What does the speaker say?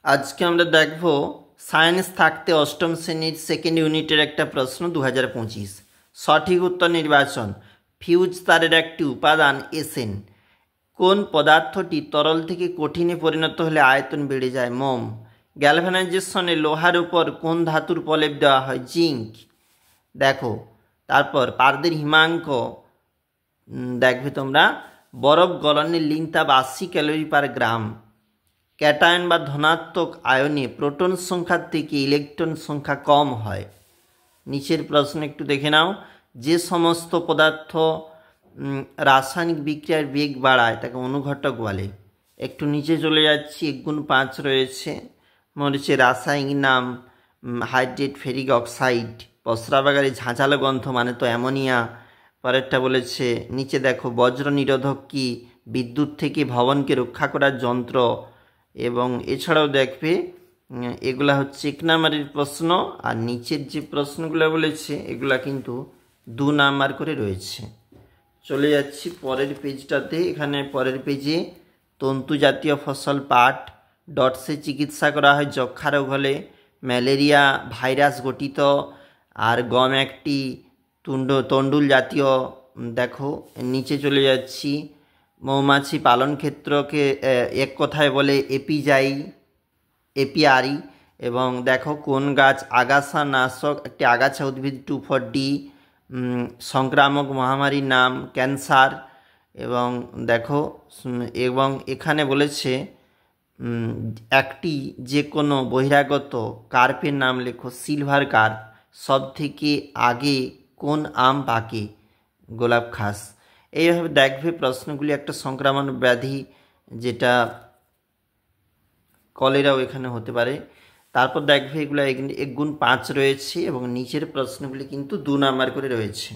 আজকে আমরা দেখব সায়েন্স থাকতে অষ্টম শ্রেণীর সেকেন্ড ইউনিটের একটা প্রশ্ন 2025। সঠিক উত্তর নির্বাচন। ফিউজ তারের একটি উপাদান এসেন। কোন পদার্থটি তরল থেকে কঠিনে পরিণত হলে আয়তন বেড়ে যায়? মোম। গ্যালভানাইজেশনে লোহার উপর কোন ধাতুর প্রলেপ দেওয়া হয়? জিঙ্ক। দেখো তারপর পারদের হিমাঙ্ক দেখবে তোমরা বরফ গলনের লিনতাপ 80 ক্যালোরি পার গ্রাম। ক্যাটায়ন বা ধনাত্মক আয়নে প্রোটন সংখ্যার থেকে ইলেকট্রন সংখ্যা কম হয়। নিচের প্রশ্ন একটু দেখে নাও। যে সমস্ত পদার্থ রাসায়নিক বিক্রিয়ার বেগ বাড়ায় তাকে অনুঘটক বলে। একটু নিচে চলে যাচ্ছি, 1x5 রয়েছে। মরিচে রাসায়নিক নাম হাইড্রেট ফেরিক অক্সাইড। প্রস্রাবাগারে ঝাঁঝালো গন্ধ মানে তো অ্যামোনিয়া। পরেরটা বলেছে নিচে দেখো বজ্র নিরোধক কি? বিদ্যুৎ থেকে ভবনকে রক্ষা করার যন্ত্র। এবং এছাড়াও দেখবে এগুলা হচ্ছে 1 নাম্বারের প্রশ্ন, আর নিচের যে প্রশ্নগুলো বলেছে এগুলা কিন্তু 2 নাম্বার করে রয়েছে। চলে যাচ্ছি পরের পেজটাতে। এখানে পরের পেজে তন্তু জাতীয় ফসল পাট ডটসে চিকিৎসা করা হয় যক্ষা রোগ হলে। ম্যালেরিয়া ভাইরাস গঠিত। আর গম একটি তন্ডুল জাতীয়। দেখো নিচে চলে যাচ্ছি। মৌমাছি পালন ক্ষেত্রকে এক কথায় বলে এপিয়ারি। এবং দেখো কোন গাছ আগাছা নাশক, একটি আগাছা উদ্ভিদ 2,4-D। সংক্রামক মহামারীর নাম ক্যান্সার। এবং দেখো এবং এখানে বলেছে একটি যে কোনো বহিরাগত কার্পের নাম লেখো। Silver carp. সব থেকে আগে কোন আম পাকে? গোলাপ ঘাস। এইভাবে দেখবে প্রশ্নগুলি একটা সংক্রামক ব্যাধি যেটা কলেরাও এখানে হতে পারে। তারপর দেখবে এগুলো 1x5 রয়েছে এবং নিচের প্রশ্নগুলি কিন্তু 2 নাম্বার করে রয়েছে।